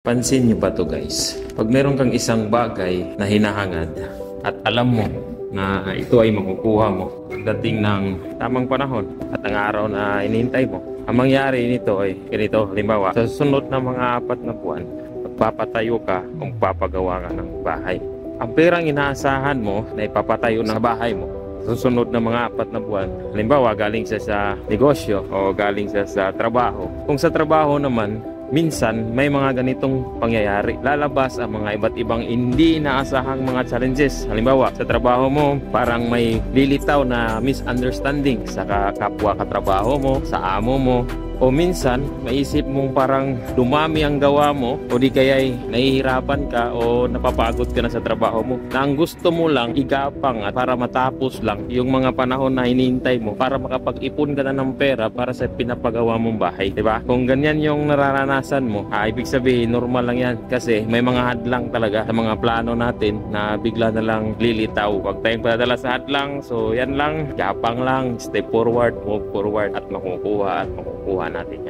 Pansin niyo ba to guys? Pag meron kang isang bagay na hinahangad at alam mo na ito ay makukuha mo pagdating ng tamang panahon at ang araw na inihintay mo, ang mangyari nito ay ganito. Halimbawa, sa susunod na mga 4 na buwan, magpapatayo ka o magpapagawa ka ng bahay. Ang perang inaasahan mo na ipapatayo ng bahay mo susunod na mga 4 na buwan, halimbawa galing siya sa negosyo o galing siya sa trabaho. Kung sa trabaho naman, minsan may mga ganitong pangyayari. Lalabas ang mga iba't ibang hindi inaasahang mga challenges. Halimbawa, sa trabaho mo, parang may lilitaw na misunderstanding sa kapwa katrabaho mo, sa amo mo. O minsan, maisip mong parang dumami ang gawa mo o di kaya'y nahihirapan ka o napapagod ka na sa trabaho mo. Na ang gusto mo lang, igapang at para matapos lang yung mga panahon na hinihintay mo para makapag-ipon ka na ng pera para sa pinapagawa mong bahay. Diba? Kung ganyan yung nararanasan mo, ibig sabihin, normal lang yan. Kasi may mga hadlang talaga sa mga plano natin na bigla na lang lilitaw. Huwag tayong padadala sa hadlang. So yan lang, gapang lang, step forward, move forward at makukuha natin yan.